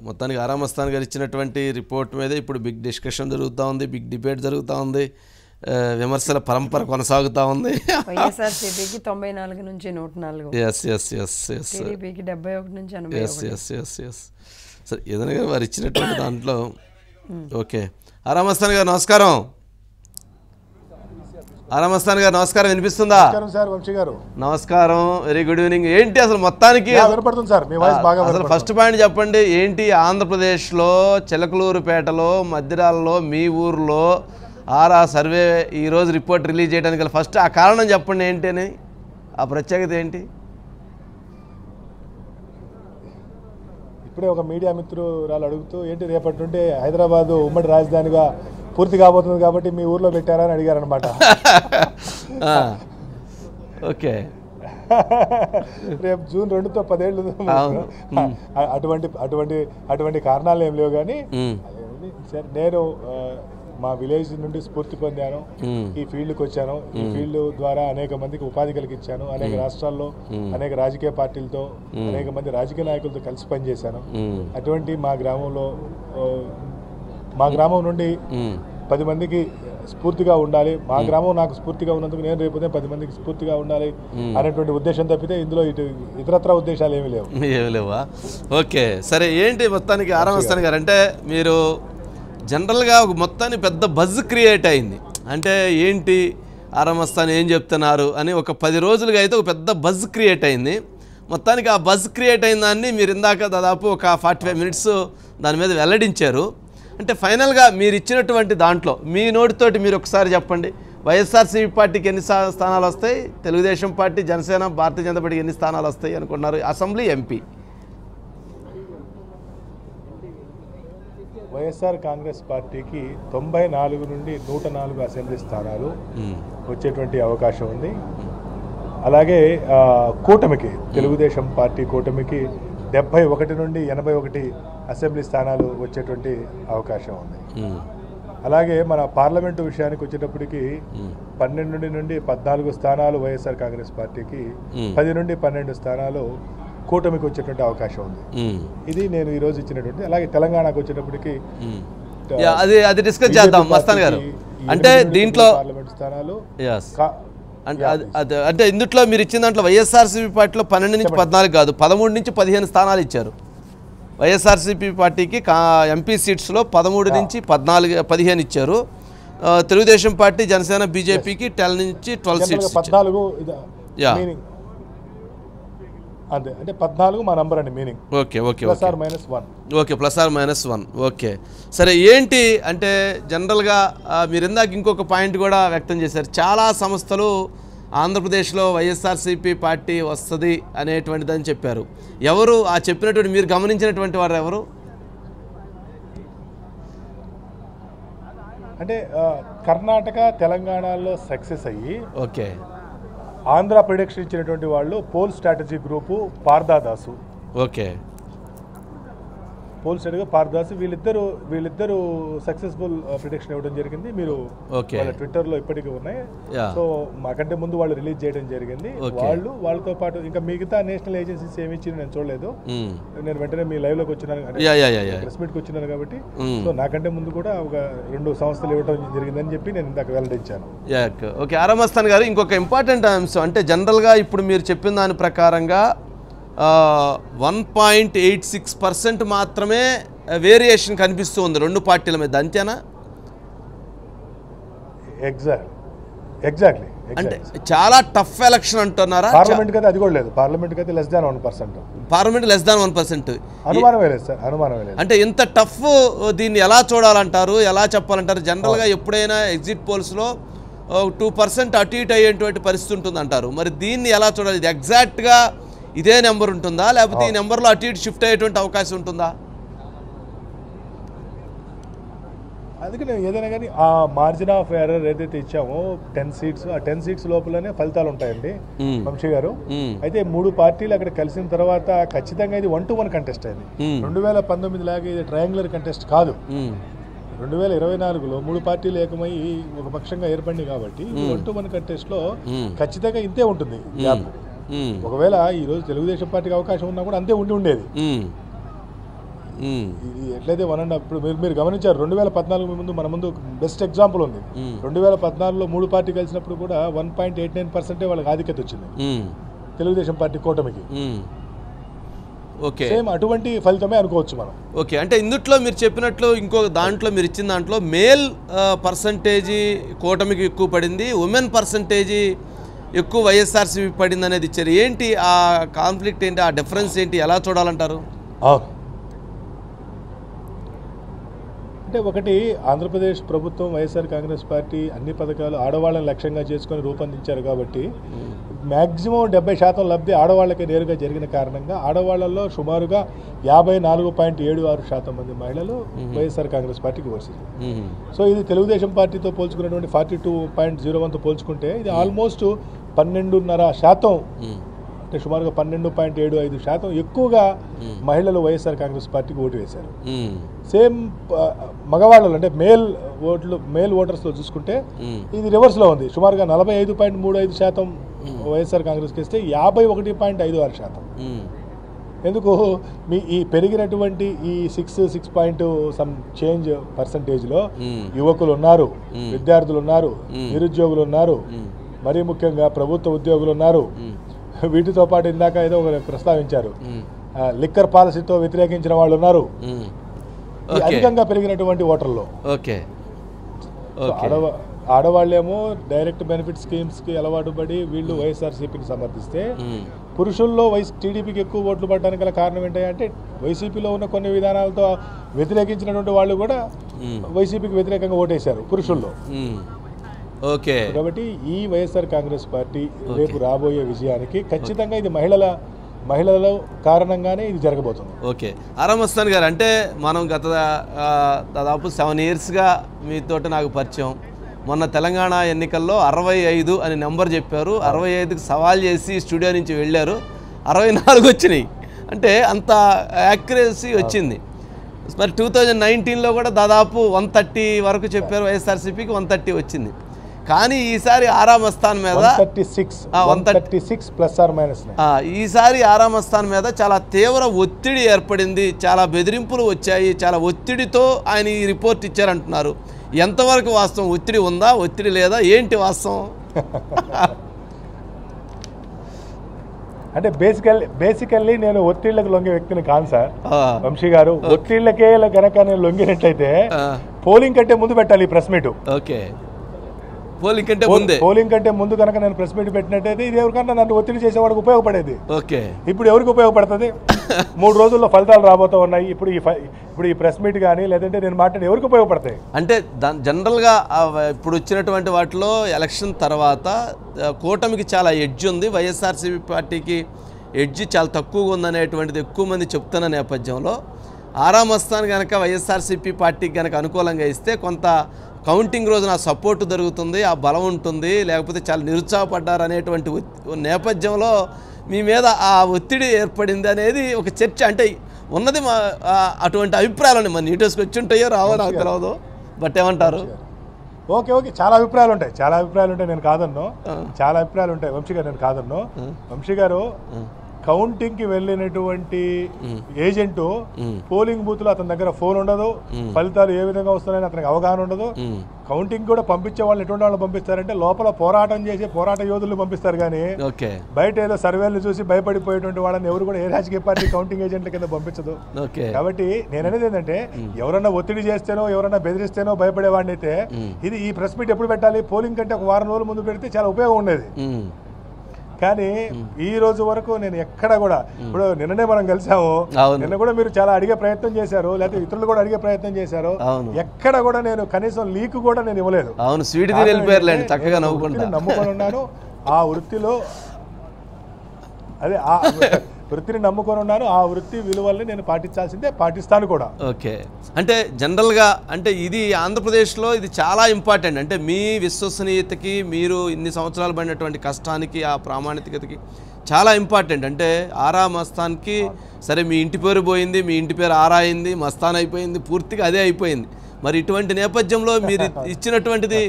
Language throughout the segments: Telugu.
మొత్తానికి ఆరామస్థాన్ గారు ఇచ్చినటువంటి రిపోర్ట్ మీద ఇప్పుడు బిగ్ డిస్కషన్ జరుగుతూ ఉంది, బిగ్ డిబేట్ జరుగుతూ ఉంది, విమర్శల పరంపర కొనసాగుతూ ఉంది. వైఎస్ఆర్సీపీకి 94 నుంచి 104, టీడీపీకి 71 నుంచి 81. సరే ఏదైనా కానీ వారు ఇచ్చినటువంటి దాంట్లో ఓకే. ఆరామస్థాన్ గారు నమస్కారం. ఆరామస్థాన్ గారు నమస్కారం, వినిపిస్తుందా? నమస్కారం, వెరీ గుడ్ ఈవినింగ్. ఏంటి అసలు మొత్తానికి అసలు ఫస్ట్ పాయింట్ చెప్పండి, ఏంటి ఆంధ్రప్రదేశ్లో చిలకలూరుపేటలో మద్దిరాలలో మీ ఊర్లో ఆరా సర్వే ఈరోజు రిపోర్ట్ రిలీజ్ చేయడానికి గల ఫస్ట్ ఆ కారణం చెప్పండి, ఏంటి అని, ఆ ప్రత్యేకత ఏంటి? ఇప్పుడే ఒక మీడియా మిత్రురాలు అడుగుతూ ఏంటి రేపటి నుండి హైదరాబాద్ ఉమ్మడి రాజధానిగా పూర్తి కాబోతుంది కాబట్టి మీ ఊర్లో పెట్టారా అని అడిగారనమాట. ఓకే, రేపు జూన్ 2తో 10 ఏళ్ళు. అటువంటి కారణాలు ఏం లేవు. కానీ సరే, నేను మా విలేజ్ నుండి స్ఫూర్తి పొందాను, ఈ ఫీల్డ్కి వచ్చాను. ఈ ఫీల్డ్ ద్వారా అనేక మందికి ఉపాధి కలిగించాను. అనేక రాష్ట్రాల్లో అనేక రాజకీయ పార్టీలతో అనేక మంది రాజకీయ నాయకులతో కలిసి పనిచేశాను. అటువంటి మా గ్రామం నుండి 10 మందికి స్ఫూర్తిగా ఉండాలి, మా గ్రామం నాకు స్ఫూర్తిగా ఉన్నందుకు నేను రేపు 10 మందికి స్ఫూర్తిగా ఉండాలి అనేటువంటి ఉద్దేశం తప్పితే ఇందులో ఇతరత్ర ఉద్దేశాలు ఏమి లేవా? ఓకే, సరే. ఏంటి మొత్తానికి ఆరామస్థాన్ గారు అంటే మీరు జనరల్గా ఒక మొత్తాన్ని పెద్ద బజ్ క్రియేట్ అయింది. అంటే ఏంటి ఆరామస్థాన్ ఏం చెప్తున్నారు అని ఒక 10 రోజులుగా అయితే ఒక పెద్ద బజ్ క్రియేట్ అయింది. మొత్తానికి ఆ బజ్ క్రియేట్ అయిన దాన్ని మీరు ఇందాక దాదాపు ఒక 45 మినిట్స్ దాని మీద వెల్లడించారు. అంటే ఫైనల్గా మీరు ఇచ్చినటువంటి దాంట్లో మీ నోటితోటి మీరు ఒకసారి చెప్పండి, వైఎస్ఆర్సీపీ పార్టీకి ఎన్ని స్థానాలు వస్తాయి, తెలుగుదేశం పార్టీ, జనసేన, భారతీయ జనతా పార్టీకి ఎన్ని స్థానాలు వస్తాయి అనుకున్నారు, అసెంబ్లీ, ఎంపీ? వైఎస్ఆర్ కాంగ్రెస్ పార్టీకి 94 నుండి 104 అసెంబ్లీ స్థానాలు వచ్చేటువంటి అవకాశం ఉంది. అలాగే కూటమికి, తెలుగుదేశం పార్టీ కూటమికి 71 నుండి 81 అసెంబ్లీ స్థానాలు వచ్చేటువంటి అవకాశం ఉంది. అలాగే మన పార్లమెంటు విషయానికి వచ్చేటప్పటికి 12 నుండి 14 స్థానాలు వైఎస్ఆర్ కాంగ్రెస్ పార్టీకి, 10 నుండి 12 స్థానాలు కూటమికి వచ్చేటువంటి అవకాశం ఉంది. ఇది నేను ఈ రోజు ఇచ్చినటువంటి. అలాగే తెలంగాణకు వచ్చేటప్పటికి అది డిస్కస్ చేద్దాం మస్తాన్ గారు. అంటే దీంట్లో పార్లమెంట్ స్థానాలు అంటే ఇందులో మీరు ఇచ్చిన దాంట్లో వైఎస్ఆర్సీపీ పార్టీలో 12 నుంచి 14 కాదు, 13 నుంచి 15 స్థానాలు ఇచ్చారు. వైఎస్ఆర్సీపీ పార్టీకి ఎంపీ సీట్స్లో 13 నుంచి 15 ఇచ్చారు. తెలుగుదేశం పార్టీ, జనసేన, బీజేపీకి 10 నుంచి 12 సీట్స్. 14 అంతే, అంటే 14 మా నంబర్ అండి, మీనింగ్. ఓకే, +-1. ఓకే, +-1. ఓకే, సరే. ఏంటి అంటే జనరల్గా మీరు ఇందాక ఇంకొక పాయింట్ కూడా వ్యక్తం చేశారు, చాలా సంస్థలు ఆంధ్రప్రదేశ్లో వైఎస్ఆర్సీపీ పార్టీ వస్తుంది అనేటువంటిదని చెప్పారు. ఎవరు ఆ చెప్పినటువంటి, మీరు గమనించినటువంటి వారు ఎవరు? అంటే కర్ణాటక, తెలంగాణలో సక్సెస్ అయ్యి ఓకే ఆంధ్ర ప్రిడిక్షన్ ఇచ్చినటువంటి వాళ్ళు poll strategy group, Parthadas. Okay, poll strategy Parthadas వీళ్ళిద్దరు సక్సెస్ఫుల్ ప్రిడిక్షన్ ఇవ్వడం జరిగింది. మీరు వాళ్ళ ట్విట్టర్లో ఇప్పటికీ ఉన్నాయి. సో మాకంటే ముందు వాళ్ళు రిలీజ్ చేయడం జరిగింది. వాళ్ళతో పాటు ఇంకా మిగతా నేషనల్ ఏజెన్సీస్ ఏమి ఇచ్చి నేను చూడలేదు. నేను వెంటనే మీ లైవ్ లోకి వచ్చినాను, ప్రెస్ మీట్కి వచ్చినాను కాబట్టి. సో నాకంటే ముందు కూడా ఒక 2 సంస్థలు ఇవ్వడం జరిగిందని చెప్పి నేను ఇందాక వెల్లడించాను. ఓకే, ఆరామస్థాన్ గారు, ఇంకొక ఇంపార్టెంట్ అంశం అంటే జనరల్గా ఇప్పుడు మీరు చెప్పిన దాని ప్రకారంగా 1.86% మాత్రమే వేరియేషన్ కనిపిస్తూ ఉంది 2 పార్టీల మీద, అంతేనా? ఎగ్జాక్ట్లీ. అంటే చాలా టఫ్ ఎలక్షన్ అంటున్నారా? పార్లమెంట్కి అయితే అది కూడా లేదు, పార్లమెంట్కి అయితే -1%. పార్లమెంట్ -1%. అనుమానమే లేదు సార్, అనుమానమే లేదు. అంటే ఇంత టఫ్ దీన్ని ఎలా చూడాలంటారు, ఎలా చెప్పాలంటారు? జనరల్గా ఎప్పుడైనా ఎగ్జిట్ పోల్స్లో 2% అటు ఇటు అయ్యేటువంటి పరిస్థితి ఉంటుంది అంటారు. మరి దీన్ని ఎలా చూడాలి? ఇది ఎగ్జాక్ట్గా ఇదే నెంబర్ ఉంటుందా, లేకపోతే ఈ నెంబర్లో అటు ఇటు షిఫ్ట్ అయ్యేటువంటి అవకాశం ఉంటుందా? అందుకే నేను ఏదైనా కానీ ఆ మార్జిన్ ఆఫ్ ఎర్రర్ ఏదైతే ఇచ్చామో 10 సీట్స్, ఆ 10 సీట్స్ లోపలనే ఫలితాలు ఉంటాయండి వంశీ గారు. అయితే 3 పార్టీలు అక్కడ కలిసిన తర్వాత ఖచ్చితంగా ఇది 1-to-1 కంటెస్ట్ అయింది. 2019 లాగా ఇది ట్రయాంగులర్ కంటెస్ట్ కాదు. 2024లో 3 పార్టీలు ఏకమై ఒక పక్షంగా ఏర్పడింది కాబట్టి 1-to-1 కంటెస్ట్లో ఖచ్చితంగా ఇంతే ఉంటుంది. ఒకవేళ ఈరోజు తెలుగుదేశం పార్టీకి అవకాశం ఉన్నా కూడా అంతే ఉండేది. ఇది ఎట్లయితే 1.5 ఇప్పుడు మీరు గమనించారు 2014 ముందు మన ముందు బెస్ట్ ఎగ్జాంపుల్ ఉంది. 2014లో 3 పార్టీ కలిసినప్పుడు కూడా 1.89% వాళ్ళకి ఆధిక్యత వచ్చింది తెలుగుదేశం పార్టీ కూటమికి. ఓకే, సేమ్ అటువంటి ఫలితమే అనుకోవచ్చు మనం. ఓకే, అంటే ఇందుట్లో మీరు చెప్పినట్లు ఇంకో దాంట్లో మీరు ఇచ్చిన దాంట్లో మేల్ పర్సంటేజీ కూటమికి ఎక్కువ పడింది, ఉమెన్ పర్సంటేజీ ఎక్కువ వైఎస్ఆర్సీపీ పడింది అనేది ఇచ్చారు. ఏంటి ఆ కాన్ఫ్లిక్ట్ ఏంటి, ఆ డిఫరెన్స్ ఏంటి, ఎలా చూడాలంటారు? అంటే ఒకటి, ఆంధ్రప్రదేశ్ ప్రభుత్వం వైఎస్ఆర్ కాంగ్రెస్ పార్టీ అన్ని పథకాలు ఆడవాళ్ళని లక్ష్యంగా చేసుకొని రూపొందించారు కాబట్టి మ్యాక్సిమం 70% లబ్ధి ఆడవాళ్ళకే నేరుగా జరిగిన కారణంగా ఆడవాళ్లలో సుమారుగా 54.76% మంది మహిళలు వైఎస్ఆర్ కాంగ్రెస్ పార్టీకి వచ్చింది. సో ఇది తెలుగుదేశం పార్టీతో పోల్చుకున్నటువంటి 42.01తో పోల్చుకుంటే ఇది ఆల్మోస్ట్ 12.5%, అంటే సుమారుగా 12.75% ఎక్కువగా మహిళలు వైఎస్ఆర్ కాంగ్రెస్ పార్టీకి ఓటు వేశారు. సేమ్ మగవాళ్ళలో అంటే మేల్ ఓటర్స్లో చూసుకుంటే ఇది రివర్స్లో ఉంది. సుమారుగా 45.35% వైఎస్ఆర్ కాంగ్రెస్కి ఇస్తే 51.56%. ఎందుకు ఈ పెరిగినటువంటి ఈ 6 పాయింట్ సమ్ చేంజ్ పర్సంటేజ్లో యువకులు ఉన్నారు, విద్యార్థులు ఉన్నారు, నిరుద్యోగులు ఉన్నారు, మరీ ముఖ్యంగా ప్రభుత్వ ఉద్యోగులు ఉన్నారు. వీటితో పాటు ఇందాక ఏదో ప్రస్తావించారు, లిక్కర్ పాలసీతో వ్యతిరేకించిన వాళ్ళు ఉన్నారు. అధికంగా పెరిగినటువంటి ఓటర్లో ఆడవాళ్ళేమో డైరెక్ట్ బెనిఫిట్ స్కీమ్స్కి అలవాటు పడి వీళ్ళు వైఎస్ఆర్సీపీని సమర్థిస్తే, పురుషుల్లో టీడీపీకి ఎక్కువ ఓట్లు పడడానికి గల కారణం ఏంటంటే వైసీపీలో ఉన్న కొన్ని విధానాలతో వ్యతిరేకించినటువంటి వాళ్ళు కూడా వైసీపీకి వ్యతిరేకంగా ఓటేశారు పురుషుల్లో. ఓకే, కాబట్టి ఈ వైఎస్ఆర్ కాంగ్రెస్ పార్టీ రేపు రాబోయే విజయానికి ఖచ్చితంగా ఇది మహిళల కారణంగానే ఇది జరగబోతుంది. ఓకే, ఆరా మస్తాన్ గారు, అంటే మనం గత దాదాపు 7 ఇయర్స్గా మీతో నాకు పరిచయం. మొన్న తెలంగాణ ఎన్నికల్లో 65 అని నెంబర్ చెప్పారు, 65కి సవాల్ చేసి స్టూడియో నుంచి వెళ్ళారు, 64 వచ్చినాయి. అంటే అంత యాక్యురసీ వచ్చింది. మరి 2019లో కూడా దాదాపు 130 వరకు చెప్పారు వైఎస్ఆర్సీపీకి, 130 వచ్చింది. కానీ ఈసారి ఆరా మస్తాన్ మీద 136 ప్లస్ ఆర్ మైనస్ ఈసారి ఆరా మస్తాన్ మీద చాలా తీవ్ర ఒత్తిడి ఏర్పడింది, చాలా బెదిరింపులు వచ్చాయి, చాలా ఒత్తిడితో ఆయన ఈ రిపోర్ట్ ఇచ్చారంటున్నారు. ఎంతవరకు వాస్తవం? ఒత్తిడి ఉందా, ఒత్తిడి లేదా, ఏంటి వాస్తవం? అంటే బేసికల్లీ నేను ఒత్తిళ్లకు లొంగే వ్యక్తిని కాను సార్ వంశీ గారు. ఒత్తిళ్లకే గనక నేను లొంగినట్లయితే పోలింగ్ కంటే ముందు పెట్టాలి ఈ ప్రెస్ మీట్. ఓకే, పోలింగ్ కంటే ముందు కనుక నేను ప్రెస్ మీట్ పెట్టినట్టయితే ఇది ఎవరికన్నా నన్ను ఒత్తిడి చేసేవాడికి ఉపయోగపడేది. ఓకే, ఇప్పుడు ఎవరికి ఉపయోగపడుతుంది? 3 రోజుల్లో ఫలితాలు రాబోతూ ఉన్నాయి. ఇప్పుడు ఈ ప్రెస్ మీట్ కానీ లేదంటే నేను మాట్లాడి ఎవరికి ఉపయోగపడతాయి? అంటే జనరల్గా ఇప్పుడు వచ్చినటువంటి వాటిలో ఎలక్షన్ తర్వాత కూటమికి చాలా ఎడ్జ్ ఉంది, వైఎస్ఆర్సీపీ పార్టీకి ఎడ్జ్ చాలా తక్కువగా ఉందనేటువంటిది ఎక్కువ మంది చెప్తున్న నేపథ్యంలో ఆరా మస్తాన్ కనుక వైఎస్ఆర్సీపీ పార్టీకి కనుక అనుకూలంగా ఇస్తే కొంత కౌంటింగ్ రోజున సపోర్ట్ దొరుకుతుంది, ఆ బలం ఉంటుంది, లేకపోతే చాలా నిరుత్సాహపడ్డారు అనేటువంటి నేపథ్యంలో మీ మీద ఆ ఒత్తిడి ఏర్పడింది అనేది ఒక చర్చ. అంటే ఉన్నది అటువంటి అభిప్రాయాలు మన నీటోస్కి వచ్చి ఉంటాయో రావో నాకు తెలియదు, బట్ ఏమంటారు? ఓకే, చాలా అభిప్రాయాలు ఉంటాయి, నేను కాదన్ను. చాలా అభిప్రాయాలు ఉంటాయి వంశీ గారు, నేను కాదన్ను. వంశీ గారు, కౌంటింగ్ కి వెళ్ళినటువంటి ఏజెంట్ పోలింగ్ బూత్ లో అతని దగ్గర ఫోన్ ఉండదు, ఫలితాలు ఏ విధంగా వస్తున్నాయని అతనికి అవగాహన ఉండదు. కౌంటింగ్ కూడా పంపించే వాళ్ళు ఎటువంటి వాళ్ళు పంపిస్తారంటే లోపల పోరాటం చేసే పోరాట యోధులు పంపిస్తారు, కానీ బయట ఏదో సర్వేలు చూసి భయపడిపోయేటువంటి వాళ్ళని ఎవరు కూడా ఏ రాజకీయ పార్టీ కౌంటింగ్ ఏజెంట్ల కింద పంపించదు. కాబట్టి నేను అనేది ఏంటంటే ఎవరన్నా ఒత్తిడి చేస్తేనో ఎవరన్నా బెదిరిస్తేనో భయపడేవాడిని అయితే ఈ ప్రెస్ మీట్ ఎప్పుడు పెట్టాలి? పోలింగ్ కంటే ఒక వారం రోజుల ముందు పెడితే చాలా ఉపయోగం ఉండేది. కానీ ఈ రోజు వరకు నేను ఎక్కడ కూడా, ఇప్పుడు నిన్ననే మనం కలిసాము, నిన్న కూడా మీరు చాలా అడిగే ప్రయత్నం చేశారు, లేకపోతే ఇతరులు కూడా అడిగే ప్రయత్నం చేశారు, ఎక్కడ కూడా నేను కనీసం లీక్ కూడా నేను ఇవ్వలేదు. నమ్ముకొని ఉన్నాను ఆ వృత్తిలో, అదే ఆ వృత్తిని నమ్ముకొని ఉన్నాను, ఆ వృత్తి విలువల్ని నేను పాటించాల్సిందే, పాటిస్తాను కూడా. ఓకే, అంటే జనరల్గా అంటే ఇది ఆంధ్రప్రదేశ్లో ఇది చాలా ఇంపార్టెంట్. అంటే మీ విశ్వసనీయతకి, మీరు ఇన్ని సంవత్సరాలు పడినటువంటి కష్టానికి, ఆ ప్రామాణికతకి చాలా ఇంపార్టెంట్. అంటే ఆరా మస్తాన్కి సరే మీ ఇంటి పేరు పోయింది, మీ ఇంటి పేరు ఆరా అయింది, మస్తాన్ అయిపోయింది, పూర్తిగా అదే అయిపోయింది. మరి ఇటువంటి నేపథ్యంలో మీరు ఇచ్చినటువంటిది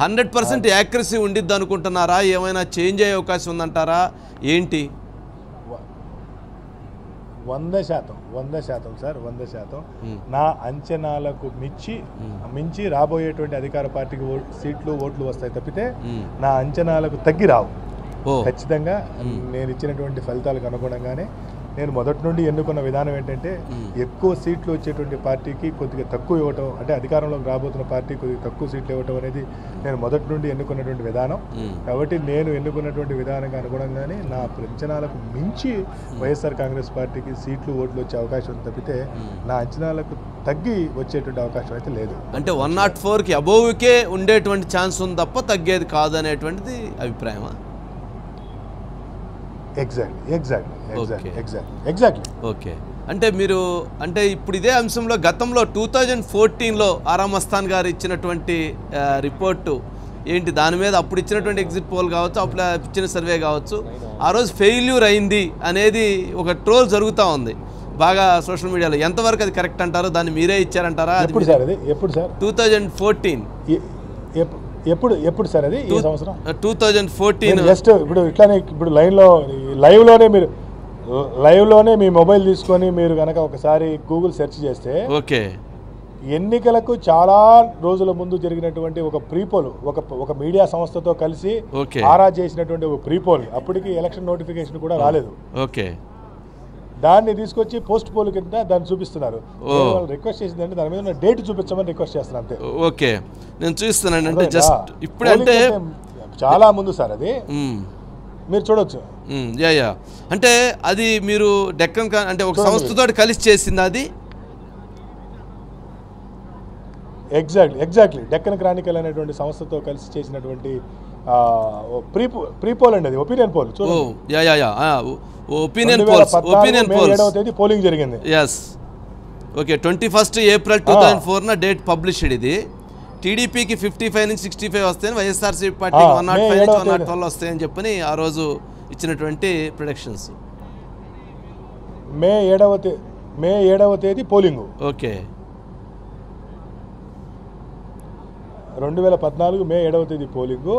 100% యాక్యురసీ ఉండిద్ది అనుకుంటున్నారా? ఏమైనా చేంజ్ అయ్యే అవకాశం ఉందంటారా? ఏంటి 100% సార్, 100%. నా అంచనాలకు మించి రాబోయేటువంటి అధికార పార్టీకి సీట్లు ఓట్లు వస్తాయి తప్పితే నా అంచనాలకు తగ్గి రావు. ఖచ్చితంగా నేను ఇచ్చినటువంటి ఫలితాలకు అనుగుణంగానే నేను మొదటి నుండి ఎన్నుకున్న విధానం ఏంటంటే ఎక్కువ సీట్లు వచ్చేటువంటి పార్టీకి కొద్దిగా తక్కువ ఇవ్వటం, అంటే అధికారంలోకి రాబోతున్న పార్టీ కొద్దిగా తక్కువ సీట్లు ఇవ్వటం అనేది నేను మొదటి నుండి ఎన్నుకున్నటువంటి విధానం. కాబట్టి నేను ఎన్నుకున్నటువంటి విధానానికి అనుగుణంగానే నా అంచనాలకు మించి వైఎస్ఆర్ కాంగ్రెస్ పార్టీకి సీట్లు ఓట్లు వచ్చే అవకాశం ఉంది తప్పితే నా అంచనాలకు తగ్గి వచ్చేటువంటి అవకాశం అయితే లేదు. అంటే 104కి అబోవ్కే ఉండేటువంటి ఛాన్స్ ఉంది తప్ప తగ్గేది కాదు అనేటువంటిది అభిప్రాయమా? ఎగ్జాక్ట్లీ. ఓకే, అంటే మీరు అంటే ఇప్పుడు ఇదే అంశంలో గతంలో 2014లో ఆరా మస్తాన్ గారు ఇచ్చినటువంటి రిపోర్టు ఏంటి, దాని మీద అప్పుడు ఇచ్చినటువంటి ఎగ్జిట్ పోల్ కావచ్చు, అప్పుడు ఇచ్చిన సర్వే కావచ్చు, ఆ రోజు ఫెయిల్యూర్ అయింది అనేది ఒక ట్రోల్ జరుగుతూ ఉంది బాగా సోషల్ మీడియాలో. ఎంతవరకు అది కరెక్ట్ అంటారు? దాన్ని మీరే ఇచ్చారంటారా? ఎప్పుడు సార్ 2014. ఎప్పుడు సార్ అది? ఈ సంవత్సరం 2014. జస్ట్ ఇప్పుడు ఇట్లానే ఇప్పుడు లైవ్లోనే మీ మొబైల్ తీసుకొని మీరు కనుక ఒకసారి గూగుల్ సెర్చ్ చేస్తే ఓకే, ఎన్నికలకు చాలా రోజుల ముందు జరిగినటువంటి ఒక ప్రీపోల్, ఒక మీడియా సంస్థతో కలిసి ఆరా చేసినటువంటి ఒక ప్రీపోల్, అప్పటికి ఎలక్షన్ నోటిఫికేషన్ కూడా రాలేదు. ఓకే, దాన్ని తీసుకొచ్చి పోస్ట్ పోల్ కింద దాన్ని చూపిస్తున్నారు. రిక్వెస్ట్ చేసిందంటే దాని మీద డేట్ చూపించమని రిక్వెస్ట్ చేస్తున్నారు అంతే. ఓకే, నేను చూస్తున్నాను. అంటే జస్ట్ ఇప్పుడు అంటే చాలా ముందు సార్ అది, మీరు చూడొచ్చు. అంటే అది మీరు డెక్కన్ అంటే ఒక సంస్థతో కలిసి చేసింది అది? ఎగ్జాక్ట్లీ డెక్కన్ క్రానికల్ అనేటువంటి సంస్థతో కలిసి చేసినటువంటి ప్రీపోల్ అండి, అది opinion poll. Opinion polls polling జరిగింది. Yes, okay. 21 April 2004 date published. ఇది టీడీపీకి 55 నుంచి 65 వస్తాయని, వైఎస్ఆర్సీపీ పార్టీకి 105 నుంచి 112 వస్తాయని చెప్పని ఆ రోజు ఇచ్చినటువంటి ప్రొడిక్షన్స్. మే 7వ తేదీ పోలింగ్. ఓకే, 2014 మే 7వ తేదీ పోలింగ్.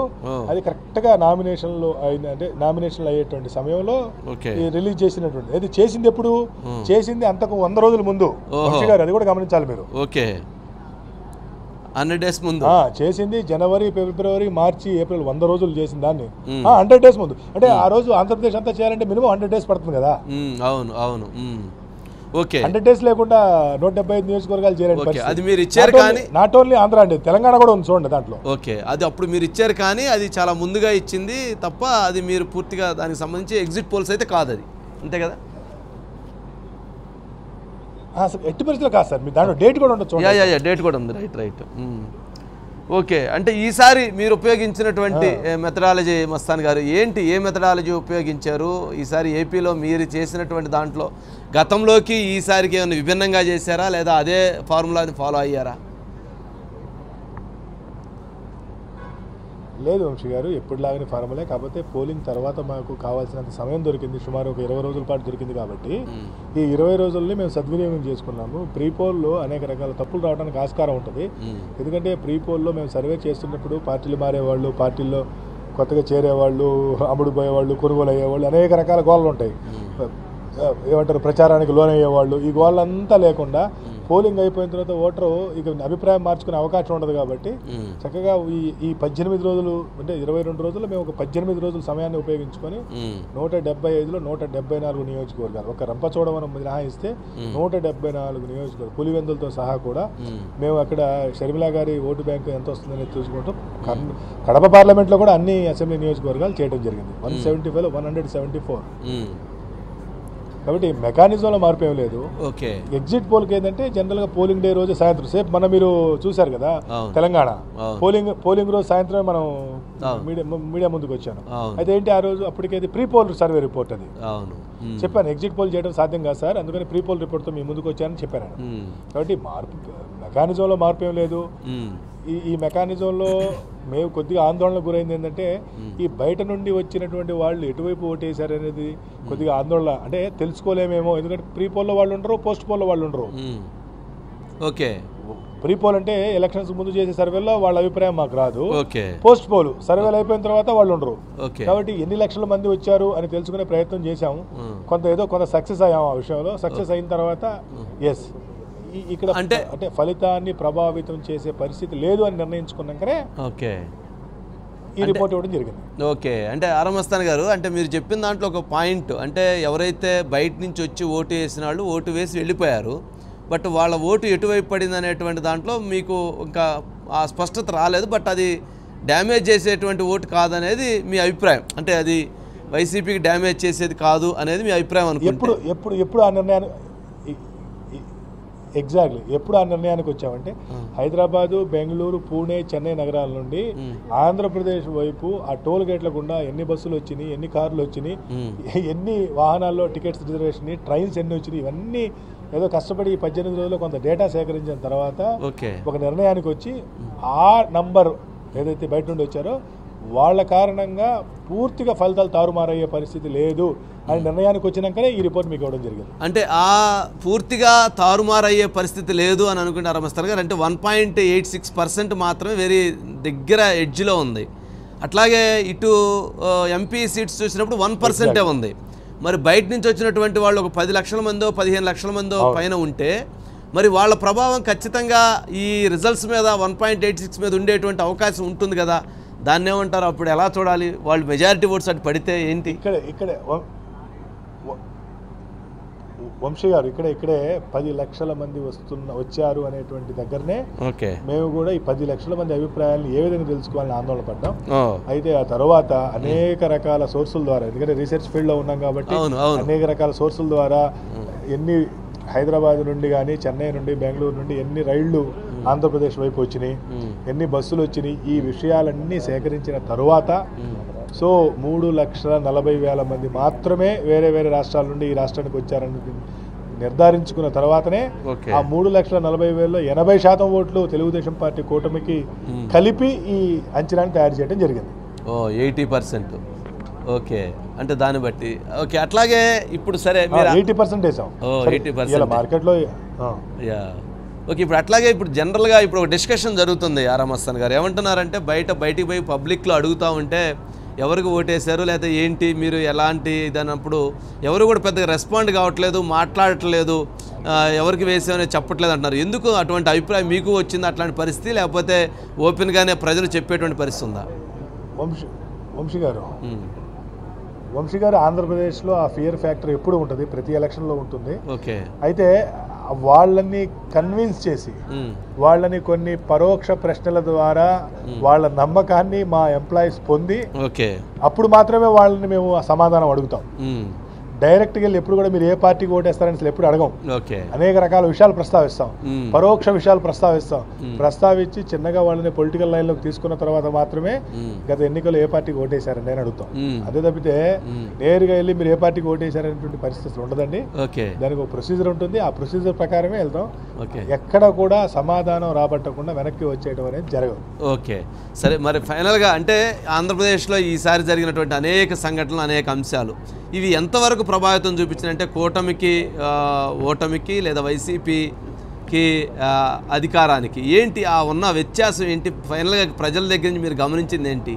అది కరెక్ట్గా నామినేషన్లు అయింది, అంటే నామినేషన్లు అయ్యేటువంటి సమయంలో రిలీజ్ చేసినటువంటి. అది చేసింది ఎప్పుడు? చేసింది అంతకు 100 రోజుల ముందు గారు, అది కూడా గమనించాలి మీరు. ఓకే, 100 డేస్ ముందు చేసింది. జనవరి, ఫిబ్రవరి, మార్చి, ఏప్రిల్ 100 రోజులు చేసిన దాన్ని 100 డేస్ ముందు. అంటే ఆ రోజు ఆంధ్రప్రదేశ్ అంతా చేయాలంటే మినిమం 100 డేస్ పడుతుంది కదా. అవును. ఓకే, 100 డేస్ లేకుండా 175 నియోజకవర్గాలు చేయాలంటే అది మీరు ఇచ్చారు. కానీ నాట్ ఓన్లీ ఆంధ్ర అండి, తెలంగాణ కూడా ఉంది చూడండి దాంట్లో. ఓకే, అది అప్పుడు మీరు ఇచ్చారు, కానీ అది చాలా ముందుగా ఇచ్చింది తప్ప అది మీరు పూర్తిగా దానికి సంబంధించి ఎగ్జిట్ పోల్స్ అయితే కాదు, అది అంతే కదా? ఎట్టి పరిస్థితులు కాదు సార్, మీ దాంట్లో డేట్ కూడా ఉండొచ్చు. డేట్ కూడా ఉంది. రైట్. ఓకే, అంటే ఈసారి మీరు ఉపయోగించినటువంటి మెథడాలజీ మస్తాన్ గారు ఏంటి, ఏ మెథడాలజీ ఉపయోగించారు ఈసారి ఏపీలో? మీరు చేసినటువంటి దాంట్లో గతంలోకి ఈసారికి ఏమైనా విభిన్నంగా చేశారా, లేదా అదే ఫార్ములాని ఫాలో అయ్యారా? లేదు వంశీ గారు, ఎప్పటిలాగానే ఫార్ములే. కాకపోతే పోలింగ్ తర్వాత మాకు కావాల్సినంత సమయం దొరికింది, సుమారు ఒక 20 రోజుల పాటు దొరికింది. కాబట్టి ఈ 20 రోజుల్ని మేము సద్వినియోగం చేసుకున్నాము. ప్రీపోల్లో అనేక రకాల తప్పులు రావడానికి ఆస్కారం ఉంటుంది. ఎందుకంటే ప్రీపోల్లో మేము సర్వే చేస్తున్నప్పుడు పార్టీలు మారేవాళ్ళు, పార్టీల్లో కొత్తగా చేరేవాళ్ళు, అమ్ముడు పోయేవాళ్ళు, కొనుగోలు అయ్యేవాళ్ళు, అనేక రకాల గోళ్ళు ఉంటాయి. ఏమంటారు, ప్రచారానికి లోనయ్యేవాళ్ళు. ఈ గోళ్ళంతా లేకుండా పోలింగ్ అయిపోయిన తర్వాత ఓటరు ఇక అభిప్రాయం మార్చుకునే అవకాశం ఉండదు. కాబట్టి చక్కగా ఈ 18 రోజులు, అంటే 22 రోజులు మేము ఒక 18 రోజుల సమయాన్ని ఉపయోగించుకొని 175లో 174 నియోజకవర్గాలు, ఒక రంపచోడవరం మినహాయిస్తే 174 నియోజకవర్గాలు పులివెందులతో సహా కూడా మేము అక్కడ షర్మిలా గారి ఓటు బ్యాంకు ఎంత వస్తుందని చూసుకుంటూ కడప పార్లమెంట్లో కూడా అన్ని అసెంబ్లీ నియోజకవర్గాలు చేయడం జరిగింది. 175లో 174. కాబట్టి మెకానిజంలో మార్పు ఏం లేదు. ఓకే, ఎగ్జిట్ పోల్కి ఏంటంటే జనరల్గా పోలింగ్ డే రోజు సాయంత్రం సేపు మనం మీరు చూశారు కదా తెలంగాణ పోలింగ్ రోజు సాయంత్రమే మనం మీడియా ముందుకు వచ్చాను. అయితే ఏంటి ఆ రోజు అప్పటికైతే ప్రీ పోల్ సర్వే రిపోర్ట్ అది చెప్పాను. ఎగ్జిట్ పోల్ చేయడం సాధ్యం కాదు సార్, అందుకని ప్రీ పోల్ రిపోర్ట్తో మీ ముందుకు వచ్చానని చెప్పాను. కాబట్టి మార్పు మెకానిజంలో మార్పు ఏం లేదు. ఈ మెకానిజంలో మేము కొద్దిగా ఆందోళనకు గురైంది ఏంటంటే ఈ బయట నుండి వచ్చినటువంటి వాళ్ళు ఎటువైపు ఓటేశారు అనేది కొద్దిగా ఆందోళన. అంటే తెలుసుకోలేమేమో, ఎందుకంటే ప్రీ పోల్లో వాళ్ళు ఉండరు, పోస్ట్ పోల్లో వాళ్ళు ఉండరు. ఓకే, ప్రీపోల్ అంటే ఎలక్షన్స్ ముందు చేసే సర్వేలో వాళ్ళ అభిప్రాయం మాకు రాదు. ఓకే. పోస్ట్ పోల్ సర్వేలు అయిపోయిన తర్వాత వాళ్ళు ఉండరు. ఓకే. కాబట్టి ఎన్ని లక్షల మంది వచ్చారు అని తెలుసుకునే ప్రయత్నం చేశాము. కొంత సక్సెస్ అయ్యాము ఆ విషయంలో. సక్సెస్ అయిన తర్వాత ఎస్ ఇక్కడ అంటే ఫలితాన్ని ప్రభావితం చేసే పరిస్థితి లేదు అని నిర్ణయించుకున్నాకనే ఓకే ఈ రిపోర్ట్ ఇవ్వడం జరిగింది. ఓకే. అంటే ఆరమస్తాన్ గారు, అంటే మీరు చెప్పిన దాంట్లో ఒక పాయింట్, అంటే ఎవరైతే బయట నుంచి వచ్చి ఓటు వేసిన వాళ్ళు ఓటు వేసి వెళ్ళిపోయారు, బట్ వాళ్ళ ఓటు ఎటువైపు పడింది అనేటువంటి దాంట్లో మీకు ఇంకా ఆ స్పష్టత రాలేదు. బట్ అది డ్యామేజ్ చేసేటువంటి ఓటు కాదనేది మీ అభిప్రాయం, అంటే అది వైసీపీకి డ్యామేజ్ చేసేది కాదు అనేది మీ అభిప్రాయం అనుకుంటే ఎప్పుడు ఆ నిర్ణయాన్ని ఎగ్జాక్ట్లీ ఎప్పుడు ఆ నిర్ణయానికి వచ్చామంటే హైదరాబాదు, బెంగళూరు, పూణే, చెన్నై నగరాల నుండి ఆంధ్రప్రదేశ్ వైపు ఆ టోల్ గేట్ల గుండా ఎన్ని బస్సులు వచ్చినాయి, ఎన్ని కార్లు వచ్చినాయి, ఎన్ని వాహనాల్లో టికెట్స్ రిజర్వేషన్, ట్రైన్స్ ఎన్ని వచ్చినాయి, ఇవన్నీ ఏదో కష్టపడి 18 రోజుల్లో కొంత డేటా సేకరించిన తర్వాత ఒక నిర్ణయానికి వచ్చి ఆ నంబర్ ఏదైతే బయట నుండి వచ్చారో వాళ్ళ కారణంగా పూర్తిగా ఫలితాలు తారుమారయ్యే పరిస్థితి లేదు అని నిర్ణయానికి వచ్చినాకనే ఈ రిపోర్ట్ మీకు ఇవ్వడం జరిగింది. అంటే ఆ పూర్తిగా తారుమారయ్యే పరిస్థితి లేదు అని అనుకుంటారు ఆరమస్తాన్ గారు. అంటే 1.86% మాత్రమే వెరీ దగ్గర ఎడ్జ్లో ఉంది. అట్లాగే ఇటు ఎంపీ సీట్స్ చూసినప్పుడు 1% ఉంది. మరి బయట నుంచి వచ్చినటువంటి వాళ్ళు ఒక 10 లక్షల మందో 15 లక్షల మందో పైన ఉంటే మరి వాళ్ళ ప్రభావం ఖచ్చితంగా ఈ రిజల్ట్స్ మీద 1.86 మీద ఉండేటువంటి అవకాశం ఉంటుంది కదా, దాన్ని ఏమంటారు? అప్పుడు ఎలా చూడాలి? వాళ్ళు మెజారిటీ ఓట్స్ అటు పడితే ఏంటి? ఇక్కడే వంశీ గారు ఇక్కడే 10 లక్షల మంది వచ్చారు అనేటువంటి దగ్గరనే మేము కూడా ఈ 10 లక్షల మంది అభిప్రాయాలను ఏ విధంగా తెలుసుకోవాలని ఆందోళన పడ్డాం. అయితే ఆ తర్వాత అనేక రకాల సోర్సుల ద్వారా, ఎందుకంటే రీసెర్చ్ ఫీల్డ్ లో ఉన్నాం కాబట్టి అనేక రకాల సోర్సుల ద్వారా ఎన్ని హైదరాబాద్ నుండి కానీ, చెన్నై నుండి, బెంగళూరు నుండి ఎన్ని రైళ్లు ఆంధ్రప్రదేశ్ వైపు వచ్చినాయి, ఎన్ని బస్సులు వచ్చినాయి, ఈ విషయాలన్నీ సేకరించిన తరువాత సో 3,40,000 మంది మాత్రమే వేరే వేరే రాష్ట్రాల నుండి ఈ రాష్ట్రానికి వచ్చారని నిర్ధారించుకున్న తర్వాతనే ఆ 3,40,000లో 80% ఓట్లు తెలుగుదేశం పార్టీ కూటమికి కలిపి ఈ అంచనాన్ని తయారు చేయడం జరిగింది. 80%. ఓకే. అంటే దాన్ని బట్టి ఓకే. అట్లాగే ఇప్పుడు సరే 80% వేసాం. 80% మార్కెట్లో. ఓకే. ఇప్పుడు అట్లాగే ఇప్పుడు జనరల్గా ఇప్పుడు ఒక డిస్కషన్ జరుగుతుంది ఆరమస్తాన్ గారు. ఏమంటున్నారంటే బయటికి పోయి పబ్లిక్లో అడుగుతూ ఉంటే ఎవరికి ఓటేశారు లేదా ఏంటి మీరు ఎలాంటి ఇదన్నప్పుడు ఎవరు కూడా పెద్దగా రెస్పాండ్ కావట్లేదు, మాట్లాడట్లేదు, ఎవరికి వేసామని చెప్పట్లేదు అంటున్నారు. ఎందుకు అటువంటి అభిప్రాయం మీకు వచ్చింది అట్లాంటి పరిస్థితి, లేకపోతే ఓపెన్గానే ప్రజలు చెప్పేటువంటి పరిస్థితి ఉందా? వంశీ గారు ఆంధ్రప్రదేశ్లో ఆ ఫియర్ ఫ్యాక్టర్ ఎప్పుడు ఉంటుంది, ప్రతి ఎలక్షన్లో ఉంటుంది. ఓకే. అయితే వాళ్ళని కన్విన్స్ చేసి వాళ్ళని కొన్ని పరోక్ష ప్రశ్నల ద్వారా వాళ్ళ నమ్మకాన్ని మా ఎంప్లాయీస్ పొంది అప్పుడు మాత్రమే వాళ్ళని మేము సమాధానం అడుగుతాం. డైరెక్ట్గా వెళ్ళి ఎప్పుడు కూడా మీరు ఏ పార్టీకి ఓటేస్తారని అసలు ఎప్పుడు అడగం. అనేక రకాల విషయాలు ప్రస్తావిస్తాం, పరోక్ష విషయాలు ప్రస్తావించి చిన్నగా వాళ్ళని పొలిటికల్ లైన్లోకి తీసుకున్న తర్వాత మాత్రమే గత ఎన్నికల్లో ఏ పార్టీకి ఓటేశారని నేను అడుగుతాం. అదే తప్పితే నేరుగా వెళ్ళి మీరు ఏ పార్టీకి ఓటేశారనేటువంటి పరిస్థితి ఉండదండి. దానికి ఒక ప్రొసీజర్ ఉంటుంది, ఆ ప్రొసీజర్ ప్రకారమే వెళ్తాం. ఎక్కడ కూడా సమాధానం రాబట్టకుండా వెనక్కి వచ్చేయడం అనేది జరగదు. ఓకే. సరే, మరి ఫైనల్గా అంటే ఆంధ్రప్రదేశ్లో ఈసారి జరిగినటువంటి అనేక సంఘటనలు, అనేక అంశాలు ఇవి ఎంతవరకు ప్రభావితం చూపించినంటే కూటమికి, ఓటమికి లేదా వైసీపీకి అధికారానికి ఏంటి ఆ ఉన్న వ్యత్యాసం ఏంటి? ఫైనల్గా ప్రజల దగ్గర నుంచి మీరు గమనించింది ఏంటి?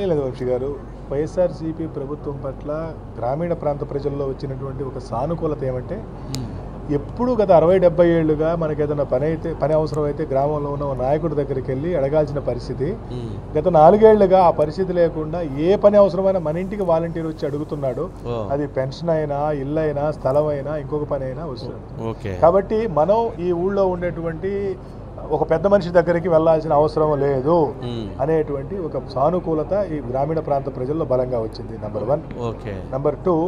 ఏం లేదు వంశీ గారు, వైఎస్ఆర్సీపీ ప్రభుత్వం పట్ల గ్రామీణ ప్రాంత ప్రజల్లో వచ్చినటువంటి ఒక సానుకూలత ఏమంటే ఎప్పుడు గత 60-70 ఏళ్లుగా మనకి ఏదైనా పని అవసరం అయితే గ్రామంలో ఉన్న నాయకుడి దగ్గరికి వెళ్ళి అడగాల్సిన పరిస్థితి గత 4 ఏళ్లుగా ఆ పరిస్థితి లేకుండా ఏ పని అవసరమైనా మన ఇంటికి వాలంటీర్ వచ్చి అడుగుతున్నాడు. అది పెన్షన్ అయినా, ఇల్లు అయినా, స్థలం అయినా, ఇంకొక పని అయినా వస్తుంది. కాబట్టి మనం ఈ ఊళ్ళో ఉండేటువంటి ఒక పెద్ద మనిషి దగ్గరికి వెళ్లాల్సిన అవసరం లేదు అనేటువంటి ఒక సానుకూలత ఈ గ్రామీణ ప్రాంత ప్రజల్లో బలంగా వచ్చింది. నంబర్ 1. నంబర్ 2,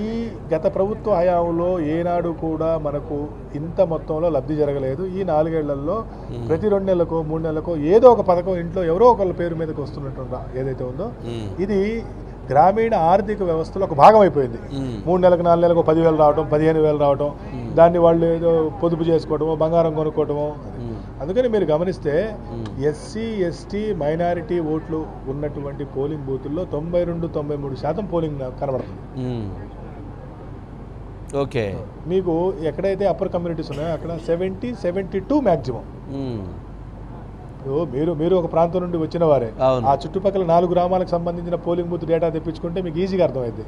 ఈ గత ప్రభుత్వ హయాంలో ఏనాడు కూడా మనకు ఇంత మొత్తంలో లబ్ధి జరగలేదు. ఈ 4 ఏళ్లలో ప్రతి 2 నెలలకో 3 నెలలకో ఏదో ఒక పథకం ఇంట్లో ఎవరో ఒకళ్ళ పేరు మీదకి వస్తున్నట్టు ఏదైతే ఉందో ఇది గ్రామీణ ఆర్థిక వ్యవస్థలో ఒక భాగం అయిపోయింది. 3 నెలలకు 4 నెలలకు 10,000 రావటం, 15,000 రావటం, దాన్ని వాళ్ళు ఏదో పొదుపు చేసుకోవటమో, బంగారం కొనుక్కోవటమో. అందుకని మీరు గమనిస్తే ఎస్సీ, ఎస్టీ, మైనారిటీ ఓట్లు ఉన్నటువంటి పోలింగ్ బూతుల్లో 92-93% పోలింగ్ కనబడుతుంది. ఓకే. మీకు ఎక్కడైతే అప్పర్ కమ్యూనిటీస్ ఉన్నాయో అక్కడ 70-72 మ్యాక్సిమం. మీరు ఒక ప్రాంతం నుండి వచ్చిన వారే ఆ చుట్టుపక్కల 4 గ్రామాలకు సంబంధించిన పోలింగ్ బూత్ డేటా తెప్పించుకుంటే మీకు ఈజీగా అర్థమైంది.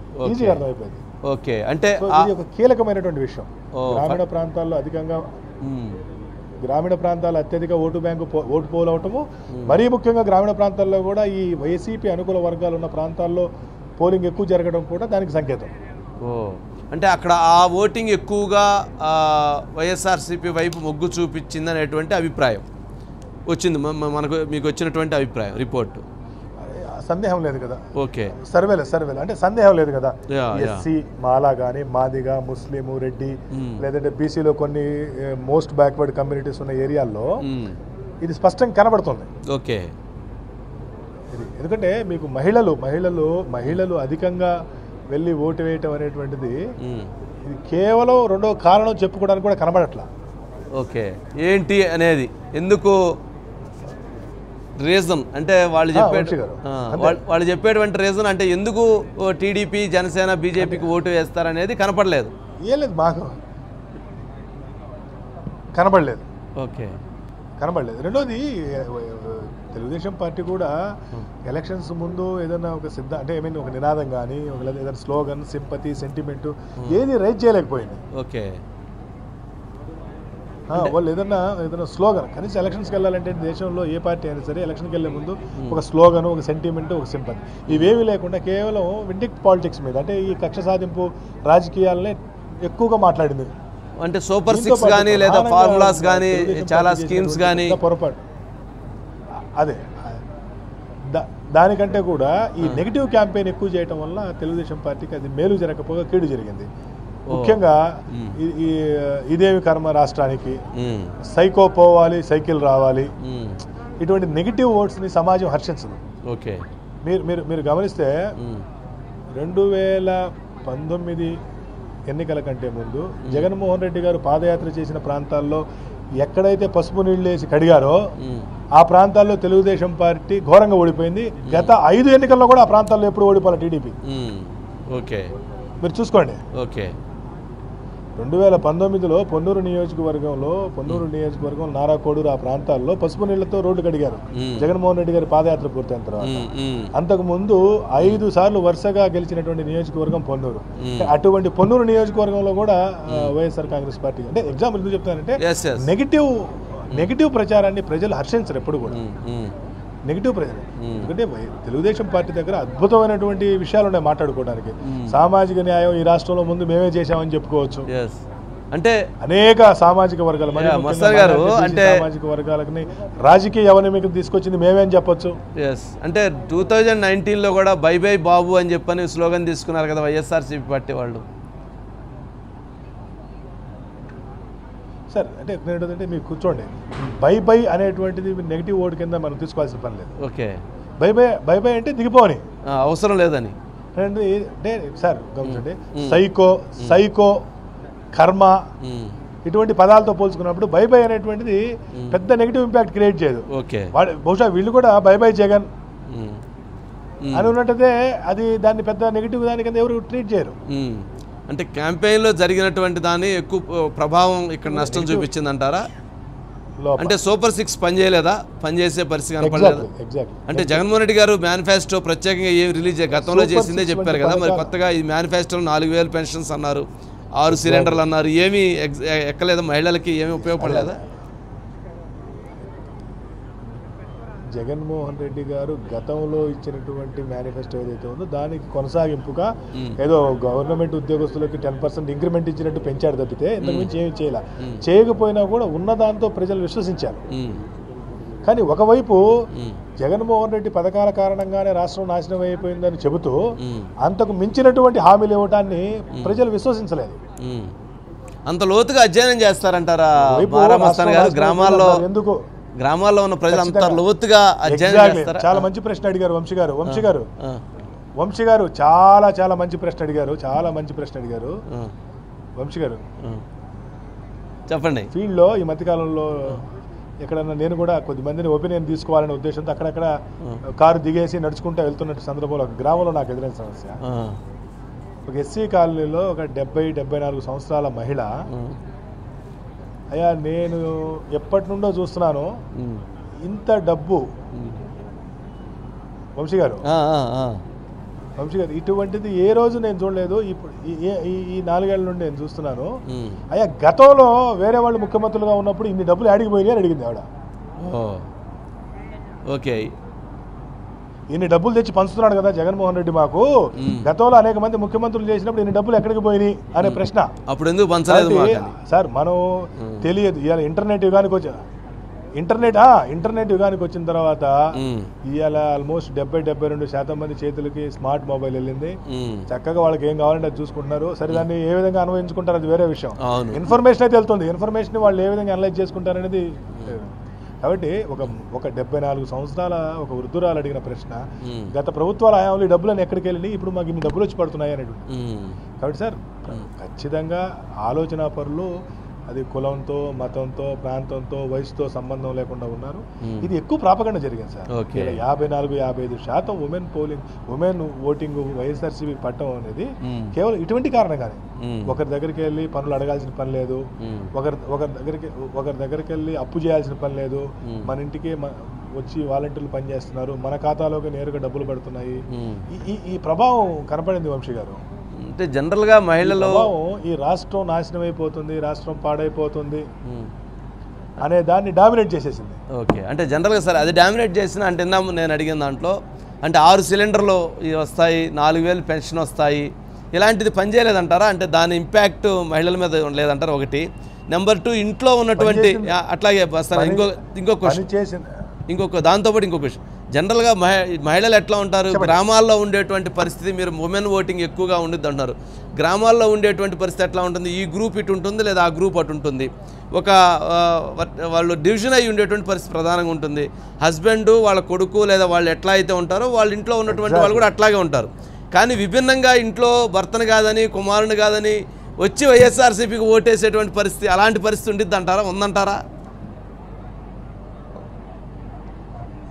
ఓకే. అంటే ఇది ఒక కీలకమైనటువంటి విషయం. గ్రామీణ ప్రాంతాల్లో అధికంగా గ్రామీణ ప్రాంతాలు అత్యధిక ఓటు పోల్ అవటము, మరీ ముఖ్యంగా గ్రామీణ ప్రాంతాల్లో కూడా ఈ వైసీపీ అనుకూల వర్గాలు ఉన్న ప్రాంతాల్లో పోలింగ్ ఎక్కువ జరగడం కూడా దానికి సంకేతం. అంటే అక్కడ ఆ ఓటింగ్ ఎక్కువగా వైఎస్ఆర్సీపీ వైపు మొగ్గు చూపించింది అనేటువంటి అభిప్రాయం వచ్చింది మీకు వచ్చినటువంటి అభిప్రాయం రిపోర్టు. సందేహం లేదు కదా. ఓకే. సర్వేలు అంటే సందేహం లేదు కదా. ఎస్సీ, మాలా కానీ, మాదిగా, ముస్లిము, రెడ్డి, లేదంటే బీసీలో కొన్ని మోస్ట్ బ్యాక్వర్డ్ కమ్యూనిటీస్ ఉన్న ఏరియాల్లో ఇది స్పష్టంగా కనబడుతుంది. ఓకే. ఎందుకంటే మీకు మహిళలు అధికంగా వెళ్ళి ఓటు వేయటం అనేటువంటిది ఇది కేవలం రెండో కారణం చెప్పుకోవడానికి కూడా కనబడట్లా. ఓకే. ఏంటి అనేది ఎందుకు రీజన్ అంటే వాళ్ళు చెప్పేటువంటి రీజన్ అంటే ఎందుకు టీడీపీ, జనసేన, బీజేపీకి ఓటు వేస్తారనేది కనపడలేదు. ఏం లేదు, మాకు కనబడలేదు. ఓకే. కనబడలేదు. రెండోది తెలుగుదేశం పార్టీ కూడా ఎలక్షన్స్ ముందు ఏదైనా ఒక అంటే ఒక నినాదం కానీ ఏదైనా స్లోగన్, సింపతి, సెంటిమెంట్ ఏది రైజ్ చేయలేకపోయింది. ఓకే. వాళ్ళు ఏదైనా స్లోగన్ కనీసం ఎలక్షన్స్కి వెళ్ళాలంటే దేశంలో ఏ పార్టీ అయినా సరే ఎలక్షన్కి వెళ్ళే ముందు ఒక స్లోగన్, ఒక సెంటిమెంట్, ఒక సింపతి ఇవేమీ లేకుండా కేవలం విండిక్ట్ పాలిటిక్స్ మీద అంటే ఈ కక్ష సాధింపు రాజకీయాలనే ఎక్కువగా మాట్లాడింది. అంటే సూపర్ 6 కానీ లేదా ఫార్ములాస్ కానీ చాలా స్కీమ్స్ కానీ పొరపాటు. అదే దానికంటే కూడా ఈ నెగిటివ్ క్యాంపెయిన్ ఎక్కువ చేయడం వల్ల తెలుగుదేశం పార్టీకి అది మేలు జరగకపోగా కీడు జరిగింది. ముఖ్యంగా ఇదేమి కర్మ రాష్ట్రానికి, సైకో పోవాలి, సైకిల్ రావాలి, ఇటువంటి నెగిటివ్ ఓట్స్ని సమాజం హర్షించదు. ఓకే. మీరు గమనిస్తే 2019 ఎన్నికల కంటే ముందు జగన్మోహన్ రెడ్డి గారు పాదయాత్ర చేసిన ప్రాంతాల్లో ఎక్కడైతే పసుపు నీళ్ళు వేసి కడిగారో ఆ ప్రాంతాల్లో తెలుగుదేశం పార్టీ ఘోరంగా ఓడిపోయింది. గత 5 ఎన్నికల్లో కూడా ఆ ప్రాంతాల్లో ఎప్పుడు ఓడిపోవాలి టీడీపీ. ఓకే. మీరు చూసుకోండి. ఓకే. 2019లో పొన్నూరు నియోజకవర్గం నారాకోడూరు ఆ ప్రాంతాల్లో పసుపు నీళ్లతో రోడ్డు కడిగారు జగన్మోహన్ రెడ్డి గారి పాదయాత్ర పూర్తయిన తర్వాత. అంతకు ముందు 5 సార్లు వరుసగా గెలిచినటువంటి నియోజకవర్గం పొన్నూరు. అటువంటి పొన్నూరు నియోజకవర్గంలో కూడా వైఎస్ఆర్ కాంగ్రెస్ పార్టీ అంటే ఎగ్జాంపుల్ ఎందుకు చెప్తానంటే నెగిటివ్ ప్రచారాన్ని ప్రజలు హర్షించరు ఎప్పుడు కూడా. నెగిటివ్ ప్రజలు ఎందుకంటే తెలుగుదేశం పార్టీ దగ్గర అద్భుతమైనటువంటి విషయాలు ఉన్నాయి మాట్లాడుకోవడానికి. సామాజిక న్యాయం ఈ రాష్ట్రంలో ముందు మేమే చేశామని చెప్పుకోవచ్చు. అంటే అనేక సామాజిక వర్గాలు సామాజిక వర్గాలకి రాజకీయ అవనమికి తీసుకొచ్చింది మేమే అని చెప్పొచ్చు. అంటే 2019లో కూడా బై బై బాబు అని చెప్పని స్లోగన్ తీసుకున్నారు కదా వైఎస్ఆర్సీపీ పార్టీ వాళ్ళు. సార్ అంటే ఏంటంటే మీరు కూర్చోండి, బై అనేటువంటిది నెగిటివ్ ఓటు కింద మనం తీసుకోవాల్సిన పని లేదు. ఓకే. బై అంటే దిగిపోని అవసరం లేదని అంటే సార్ గమనించండి, సైకో, కర్మ ఇటువంటి పదాలతో పోల్చుకున్నప్పుడు బై అనేటువంటిది పెద్ద నెగిటివ్ ఇంపాక్ట్ క్రియేట్ చేయదు. బహుశా వీళ్ళు కూడా బై జగన్ అని ఉన్నట్టయితే అది దాన్ని పెద్ద నెగిటివ్ దాని కింద ఎవరు ట్రీట్ చేయరు. అంటే క్యాంపెయిన్లో జరిగినటువంటి దాన్ని ఎక్కువ ప్రభావం ఇక్కడ నష్టం చూపించింది అంటారా? అంటే సూపర్ 6 పనిచేయలేదా? పనిచేసే పరిస్థితి కనపడలేదు. అంటే జగన్మోహన్ రెడ్డి గారు మేనిఫెస్టో ప్రత్యేకంగా ఏమి రిలీజ్ గతంలో చేసిందే చెప్పారు కదా, మరి కొత్తగా ఈ మేనిఫెస్టోలో 4000 పెన్షన్స్ అన్నారు, 6 సిలిండర్లు అన్నారు, ఏమీ ఎక్కలేదా? మహిళలకి ఏమీ ఉపయోగపడలేదా? జగన్మోహన్ రెడ్డి గారు గతంలో ఇచ్చినటువంటి మేనిఫెస్టో ఏదైతే ఉందో దానికి కొనసాగింపుగా ఏదో గవర్నమెంట్ ఉద్యోగస్తులకి 10% ఇంక్రిమెంట్ ఇచ్చినట్టు పెంచాడు తప్పితే ఇంతకుమించి ఏమి చేయకపోయినా కూడా ఉన్నదాంతో ప్రజలు విశ్వసించారు. కానీ ఒకవైపు జగన్మోహన్ రెడ్డి పథకాల కారణంగానే రాష్ట్రం నాశనం అయిపోయిందని చెబుతూ అంతకు మించినటువంటి హామీలు ఇవ్వటాన్ని ప్రజలు విశ్వసించలేదు. అంత లోతుగా అధ్యయనం చేస్తారంటారా గ్రామాల్లో ఉన్న ప్రజలు అంత లోతుగా అధ్యయనం చేస్తారా? చాలా మంచి ప్రశ్న అడిగారు వంశీ గారు చాలా చాలా మంచి ప్రశ్న అడిగారు. వంశీ గారు చెప్పండి. ఫీల్డ్లో ఈ మధ్యకాలంలో ఎక్కడన్నా నేను కూడా కొద్దిమందిని ఒపీనియన్ తీసుకోవాలనే ఉద్దేశంతో అక్కడక్కడ కారు దిగేసి నడుచుకుంటూ వెళ్తున్న సందర్భంలో ఒక గ్రామంలో నాకు ఎదురైన సమస్య, ఒక ఎస్సీ కాలనీలో ఒక 70-74 సంవత్సరాల మహిళ, అయ్యా నేను ఎప్పటి నుండో చూస్తున్నాను ఇంత డబ్బు, వంశీ గారు ఇటువంటిది ఏ రోజు నేను చూడలేదు. ఇప్పుడు ఈ 4 ఏళ్ల నుండి నేను చూస్తున్నాను. అయ్యా గతంలో వేరే వాళ్ళు ముఖ్యమంత్రులుగా ఉన్నప్పుడు ఇన్ని డబ్బులు ఆడిగిపోయినాయి అని అడిగింది ఆవిడ. ఓకే, ఇన్ని డబ్బులు తెచ్చి పంచుతున్నాడు కదా జగన్మోహన్ రెడ్డి మాకు, గతంలో అనేక మంది ముఖ్యమంత్రులు చేసినప్పుడు ఇన్ని డబ్బులు ఎక్కడికి పోయినాయి అనే ప్రశ్న. అప్పుడు ఎందుకు పంచలేదు సార్? మనం తెలియదు. ఇవాళ ఇంటర్నెట్ యుగానికి వచ్చిన తర్వాత ఇవాళ ఆల్మోస్ట్ 70-72% మంది చేతులకి స్మార్ట్ మొబైల్ వెళ్ళింది. చక్కగా వాళ్ళకి ఏం కావాలంటే అది చూసుకుంటున్నారు. సరే, దాన్ని ఏ విధంగా అన్వయించుకుంటారు అది వేరే విషయం. ఇన్ఫర్మేషన్ అయితే వెళ్తుంది. ఇన్ఫర్మేషన్ వాళ్ళు ఏ విధంగా అనలైజ్ చేసుకుంటారు అనేది. కాబట్టి ఒక 74 సంవత్సరాల ఒక వృద్ధురాలు అడిగిన ప్రశ్న, గత ప్రభుత్వాల హయాంలో ఈ డబ్బులను ఎక్కడికి వెళ్ళి ఇప్పుడు మాకు ఇన్ని డబ్బులు వచ్చి పడుతున్నాయి అనేటువంటి. కాబట్టి సార్ ఖచ్చితంగా ఆలోచన పరులు అది కులంతో, మతంతో, ప్రాంతంతో, వయసుతో సంబంధం లేకుండా ఉన్నారు. ఇది ఎక్కువ ప్రాపగండ జరిగింది సార్. 54-55% ఉమెన్ ఓటింగ్ వైఎస్ఆర్సీపీ పట్టం అనేది కేవలం ఇటువంటి కారణంగానే. ఒకరి దగ్గరికి వెళ్ళి పనులు అడగాల్సిన పని లేదు, ఒకరి దగ్గరికి వెళ్ళి అప్పు చేయాల్సిన పని లేదు, మన ఇంటికి వచ్చి వాలంటీర్లు పనిచేస్తున్నారు, మన ఖాతాలోకి నేరుగా డబ్బులు పడుతున్నాయి. ఈ ప్రభావం కనపడింది వంశీ గారు. అంటే జనరల్గా మహిళలు ఈ రాష్ట్రం నాశనం అయిపోతుంది, రాష్ట్రం పాడైపోతుంది అనే దాన్ని డామినేట్ చేసేసింది. ఓకే, అంటే జనరల్గా సార్ అది డామినేట్ చేసిన అంటే నేను అడిగిన దాంట్లో అంటే 6 సిలిండర్లు వస్తాయి, 4000 పెన్షన్ వస్తాయి, ఇలాంటిది పనిచేయలేదంటారా? అంటే దాని ఇంపాక్ట్ మహిళల మీద లేదంటారా? ఒకటి. నెంబర్ 2, ఇంట్లో ఉన్నటువంటి అట్లాగే వస్తాను ఇంకొక దాంతోపాటు ఇంకో క్వశ్చన్. జనరల్గా మహిళలు ఎట్లా ఉంటారు? గ్రామాల్లో ఉండేటువంటి పరిస్థితి, మీరు ఉమెన్ ఓటింగ్ ఎక్కువగా ఉండిద్ది అంటున్నారు. గ్రామాల్లో ఉండేటువంటి పరిస్థితి ఎట్లా ఉంటుంది? ఈ గ్రూప్ ఇటు ఉంటుంది లేదా ఆ గ్రూప్ అటు ఉంటుంది. వాళ్ళు డివిజన్ అయ్యి ఉండేటువంటి పరిస్థితి ప్రధానంగా ఉంటుంది. హస్బెండ్, వాళ్ళ కొడుకు లేదా వాళ్ళు ఎట్లా అయితే ఉంటారో వాళ్ళ ఇంట్లో ఉన్నటువంటి వాళ్ళు కూడా అట్లాగే ఉంటారు. కానీ విభిన్నంగా ఇంట్లో భర్తను కాదని, కుమారుని కాదని వచ్చి వైఎస్ఆర్సీపీకి ఓటేసేటువంటి పరిస్థితి, అలాంటి పరిస్థితి ఉండిద్ది అంటారా? ఉందంటారా?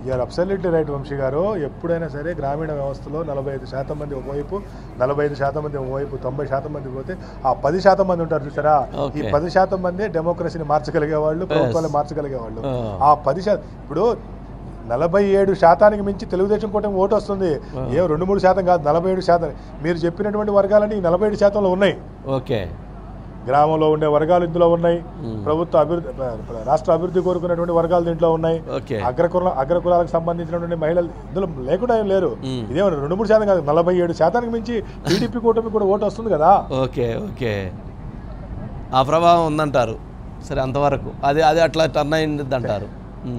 యూఆర్ అబ్సల్యూట్లీ రైట్ వంశీ గారు. ఎప్పుడైనా సరే గ్రామీణ వ్యవస్థలో 45% మంది ఒకవైపు, 45% మంది ఒకవైపు, 90% మంది పోతే ఆ 10% మంది ఉంటారు చూసారా? ఈ 10% మంది డెమోక్రసీని మార్చగలిగే వాళ్ళు, ప్రభుత్వాలు మార్చగలిగే వాళ్ళు. ఆ 10% ఇప్పుడు 47% మించి తెలుగుదేశం కూటమి ఓటు వస్తుంది. 2-3% కాదు, 47%. మీరు చెప్పినటువంటి వర్గాలన్నీ 47%లో ఉన్నాయి. ఓకే, గ్రామంలో ఉండే వర్గాలు ఇందులో ఉన్నాయి, ప్రభుత్వ అభివృద్ధి, రాష్ట్ర అభివృద్ధి కోరుకునేటువంటి వర్గాలు దీంట్లో ఉన్నాయి, అగ్రకులాలకు సంబంధించినటువంటి మహిళలు ఇందులో లేకుండా ఏం లేరు. ఇదేమన్నా 2-3% కాదు, 47% మించి టీడీపీ కూటమి కూడా ఓటు వస్తుంది కదా. ఓకే, ఆ ప్రభావం ఉందంటారు. సరే, అంతవరకు అది అట్లా టర్న్ అయింది అంటారు.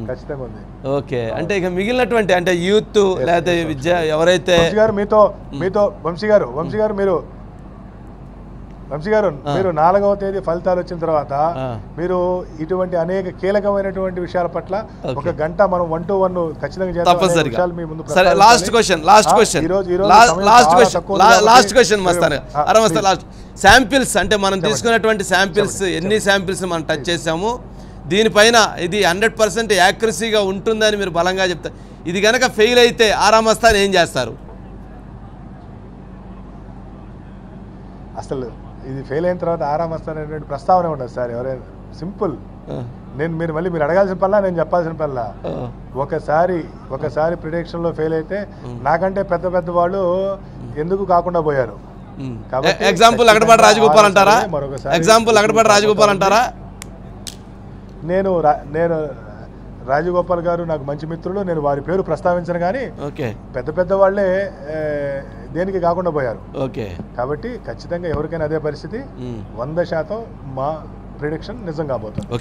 ఖచ్చితంగా ఉంది. ఓకే, అంటే ఇక మిగిలినటువంటి అంటే యూత్ లేదా విద్య ఎవరైతే వంశీ గారు మీరు 4వ తేదీ ఫలితాలు వచ్చిన తర్వాత మీరు ఇటువంటి అనేక కీలకమైనటువంటి విషయాల పట్ల ఒక గంట మనం 1-to-1 ఖచ్చితంగా చేద్దాం. లాస్ట్ క్వశ్చన్ శాంపిల్స్ అంటే మనం తీసుకున్నటువంటి శాంపిల్స్, ఎన్ని శాంపిల్స్ మనం టచ్ చేసాము, దీనిపైన ఇది 100% యాక్యురసీగా ఉంటుందని మీరు బలంగా చెప్తారు. ఇది కనుక ఫెయిల్ అయితే ఆరామస్తాను ఏం చేస్తారు? అసలు ఇది ఫెయిల్ అయిన తర్వాత ఆరామస్తాననేటువంటి ప్రస్తావన ఉండదు సార్. ఎవరైనా సింపుల్, మీరు అడగాల్సిన పనిలా, నేను చెప్పాల్సిన పనిలా. ఒకసారి ప్రిడిక్షన్లో ఫెయిల్ అయితే నాకంటే పెద్ద వాళ్ళు ఎందుకు కాకుండా పోయారు. ఎగ్జాంపుల్ అగడపాటి రాజగోపాల్ అంటారా? నేను రాజగోపాల్ గారు నాకు మంచి మిత్రులు, నేను వారి పేరు ప్రస్తావించను, కానీ పెద్ద వాళ్ళే దేనికి కాకుండా పోయారు. కాబట్టి ఖచ్చితంగా ఎవరికైనా అదే పరిస్థితి. 100% మా ప్రిడిక్షన్ నిజం కాబోతుంది.